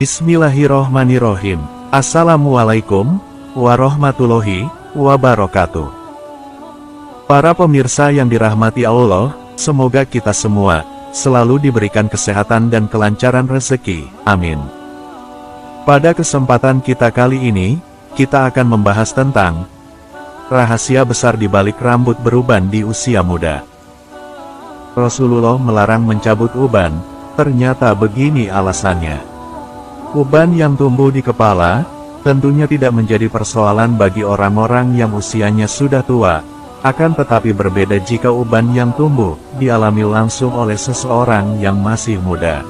Bismillahirrohmanirrohim. Assalamualaikum warahmatullahi wabarakatuh. Para pemirsa yang dirahmati Allah, semoga kita semua selalu diberikan kesehatan dan kelancaran rezeki. Amin. Pada kesempatan kita kali ini, kita akan membahas tentang rahasia besar di balik rambut beruban di usia muda. Rasulullah melarang mencabut uban, ternyata begini alasannya. Uban yang tumbuh di kepala, tentunya tidak menjadi persoalan bagi orang-orang yang usianya sudah tua, akan tetapi berbeda jika uban yang tumbuh, dialami langsung oleh seseorang yang masih muda.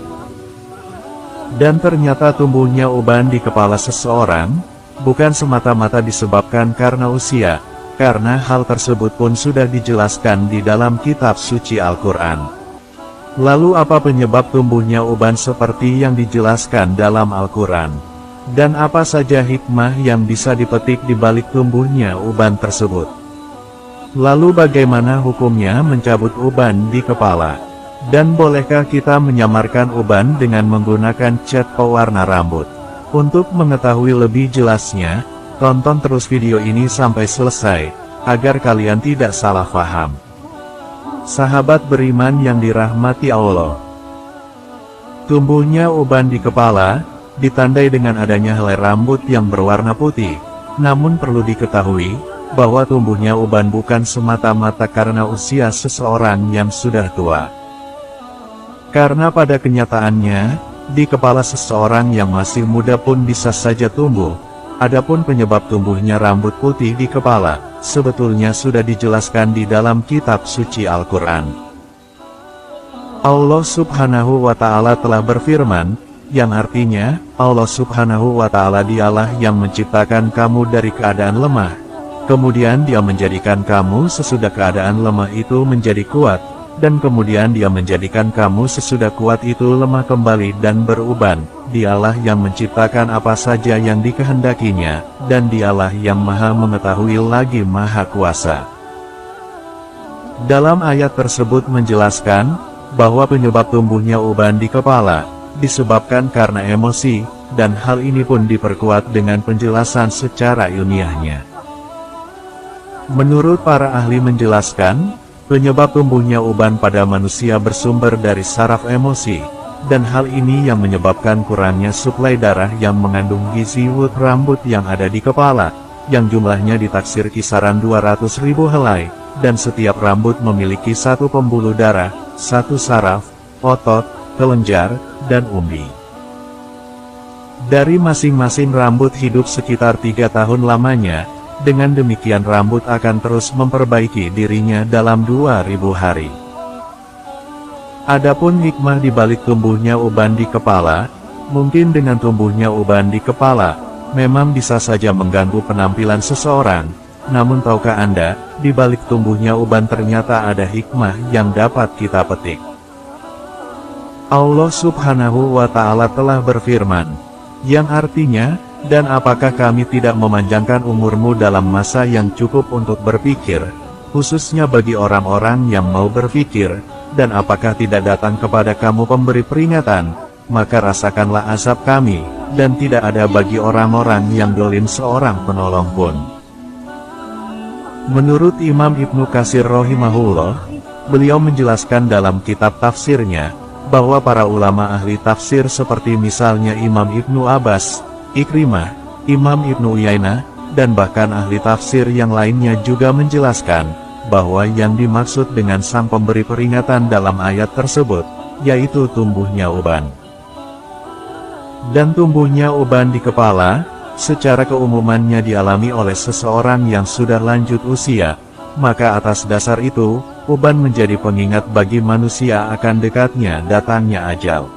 Dan ternyata tumbuhnya uban di kepala seseorang, bukan semata-mata disebabkan karena usia, karena hal tersebut pun sudah dijelaskan di dalam kitab suci Al-Quran. Lalu apa penyebab tumbuhnya uban seperti yang dijelaskan dalam Al-Quran? Dan apa saja hikmah yang bisa dipetik di balik tumbuhnya uban tersebut? Lalu bagaimana hukumnya mencabut uban di kepala? Dan bolehkah kita menyamarkan uban dengan menggunakan cat pewarna rambut? Untuk mengetahui lebih jelasnya, tonton terus video ini sampai selesai, agar kalian tidak salah paham. Sahabat beriman yang dirahmati Allah, tumbuhnya uban di kepala ditandai dengan adanya helai rambut yang berwarna putih. Namun perlu diketahui bahwa tumbuhnya uban bukan semata-mata karena usia seseorang yang sudah tua. Karena pada kenyataannya, di kepala seseorang yang masih muda pun bisa saja tumbuh. Adapun penyebab tumbuhnya rambut putih di kepala, sebetulnya sudah dijelaskan di dalam kitab suci Al-Quran. Allah Subhanahu wa Ta'ala telah berfirman, yang artinya, Allah Subhanahu wa Ta'ala dialah yang menciptakan kamu dari keadaan lemah. Kemudian Dia menjadikan kamu sesudah keadaan lemah itu menjadi kuat, dan kemudian Dia menjadikan kamu sesudah kuat itu lemah kembali dan beruban. Dialah yang menciptakan apa saja yang dikehendakinya, dan Dialah yang Maha Mengetahui lagi Maha Kuasa. Dalam ayat tersebut menjelaskan, bahwa penyebab tumbuhnya uban di kepala, disebabkan karena emosi, dan hal ini pun diperkuat dengan penjelasan secara ilmiahnya. Menurut para ahli menjelaskan, penyebab tumbuhnya uban pada manusia bersumber dari saraf emosi, dan hal ini yang menyebabkan kurangnya suplai darah yang mengandung gizi rambut yang ada di kepala, yang jumlahnya ditaksir kisaran 200.000 helai, dan setiap rambut memiliki satu pembuluh darah, satu saraf, otot, kelenjar, dan umbi. Dari masing-masing rambut hidup sekitar 3 tahun lamanya, dengan demikian rambut akan terus memperbaiki dirinya dalam 2000 hari. Adapun hikmah di balik tumbuhnya uban di kepala, mungkin dengan tumbuhnya uban di kepala, memang bisa saja mengganggu penampilan seseorang, namun tahukah Anda, di balik tumbuhnya uban ternyata ada hikmah yang dapat kita petik. Allah Subhanahu wa Ta'ala telah berfirman, yang artinya, dan apakah kami tidak memanjangkan umurmu dalam masa yang cukup untuk berpikir, khususnya bagi orang-orang yang mau berpikir, dan apakah tidak datang kepada kamu pemberi peringatan, maka rasakanlah azab kami, dan tidak ada bagi orang-orang yang dolim seorang penolong pun. Menurut Imam Ibnu Katsir rahimahullah, beliau menjelaskan dalam kitab tafsirnya, bahwa para ulama ahli tafsir seperti misalnya Imam Ibnu Abbas, Ikrimah, Imam Ibnu Uyainah, dan bahkan ahli tafsir yang lainnya juga menjelaskan, bahwa yang dimaksud dengan sang pemberi peringatan dalam ayat tersebut, yaitu tumbuhnya uban. Dan tumbuhnya uban di kepala, secara keumumannya dialami oleh seseorang yang sudah lanjut usia, maka atas dasar itu, uban menjadi pengingat bagi manusia akan dekatnya datangnya ajal.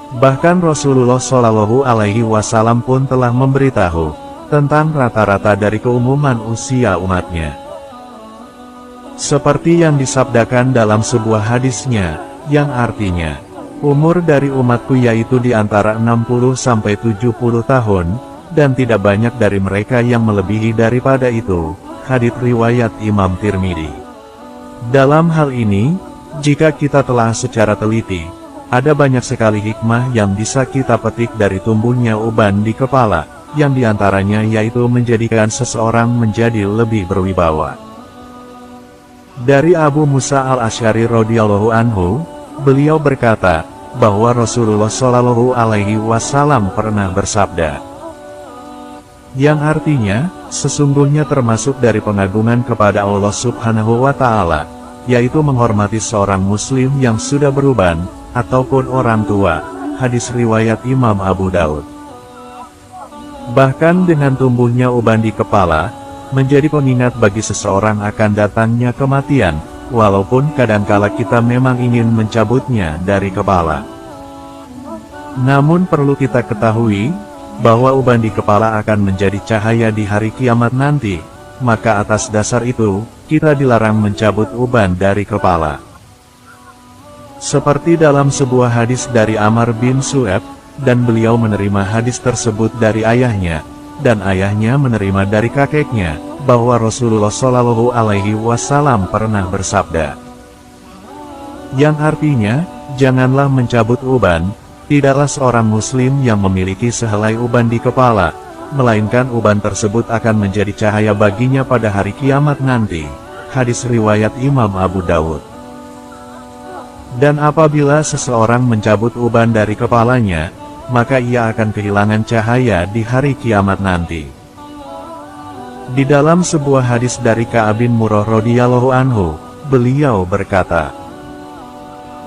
Bahkan Rasulullah Shallallahu Alaihi Wasallam pun telah memberitahu tentang rata-rata dari keumuman usia umatnya. Seperti yang disabdakan dalam sebuah hadisnya, yang artinya, umur dari umatku yaitu di antara 60 sampai 70 tahun, dan tidak banyak dari mereka yang melebihi daripada itu. Hadits riwayat Imam Tirmidzi. Dalam hal ini, jika kita telah secara teliti Ada banyak sekali hikmah yang bisa kita petik dari tumbuhnya uban di kepala, yang diantaranya yaitu menjadikan seseorang menjadi lebih berwibawa. Dari Abu Musa al-Asy'ari radhiyallahu anhu, beliau berkata, bahwa Rasulullah Shallallahu Alaihi Wasallam pernah bersabda, yang artinya, sesungguhnya termasuk dari pengagungan kepada Allah Subhanahu wa Ta'ala, yaitu menghormati seorang Muslim yang sudah beruban, ataupun orang tua. Hadis riwayat Imam Abu Daud. Bahkan dengan tumbuhnya uban di kepala, menjadi pengingat bagi seseorang akan datangnya kematian, walaupun kadangkala kita memang ingin mencabutnya dari kepala. Namun perlu kita ketahui, bahwa uban di kepala akan menjadi cahaya di hari kiamat nanti, maka atas dasar itu, kita dilarang mencabut uban dari kepala. Seperti dalam sebuah hadis dari Amr bin Su'ab, dan beliau menerima hadis tersebut dari ayahnya, dan ayahnya menerima dari kakeknya, bahwa Rasulullah Shallallahu Alaihi Wasallam pernah bersabda, yang artinya, janganlah mencabut uban. Tidaklah seorang muslim yang memiliki sehelai uban di kepala, melainkan uban tersebut akan menjadi cahaya baginya pada hari kiamat nanti. Hadis riwayat Imam Abu Daud. Dan apabila seseorang mencabut uban dari kepalanya, maka ia akan kehilangan cahaya di hari kiamat nanti. Di dalam sebuah hadis dari Ka'ab bin Murrah radhiyallahu anhu, beliau berkata,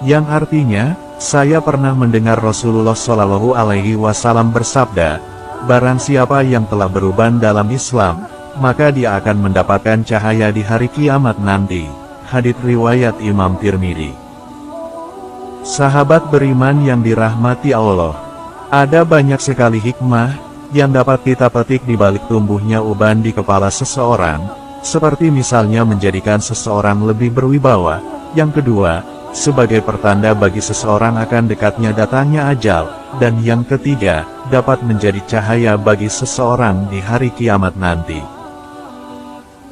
yang artinya, saya pernah mendengar Rasulullah Shallallahu Alaihi Wasallam bersabda, barang siapa yang telah beruban dalam Islam, maka dia akan mendapatkan cahaya di hari kiamat nanti. Hadits riwayat Imam Tirmidzi. Sahabat beriman yang dirahmati Allah, ada banyak sekali hikmah yang dapat kita petik di balik tumbuhnya uban di kepala seseorang, seperti misalnya menjadikan seseorang lebih berwibawa. Yang kedua, sebagai pertanda bagi seseorang akan dekatnya datangnya ajal, dan yang ketiga, dapat menjadi cahaya bagi seseorang di hari kiamat nanti.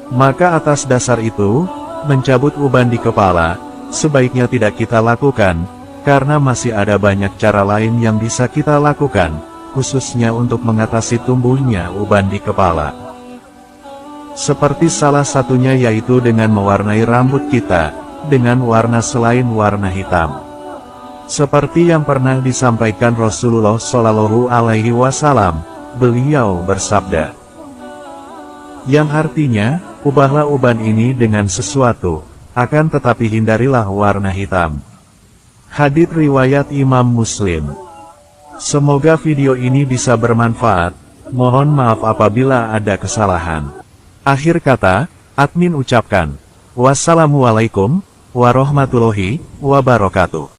Maka atas dasar itu, mencabut uban di kepala, sebaiknya tidak kita lakukan, karena masih ada banyak cara lain yang bisa kita lakukan, khususnya untuk mengatasi tumbuhnya uban di kepala. Seperti salah satunya yaitu dengan mewarnai rambut kita, dengan warna selain warna hitam. Seperti yang pernah disampaikan Rasulullah Shallallahu Alaihi Wasallam, beliau bersabda, yang artinya, ubahlah uban ini dengan sesuatu, akan tetapi hindarilah warna hitam. Hadits riwayat Imam Muslim. Semoga video ini bisa bermanfaat, mohon maaf apabila ada kesalahan. Akhir kata, admin ucapkan, wassalamualaikum warahmatullahi wabarakatuh.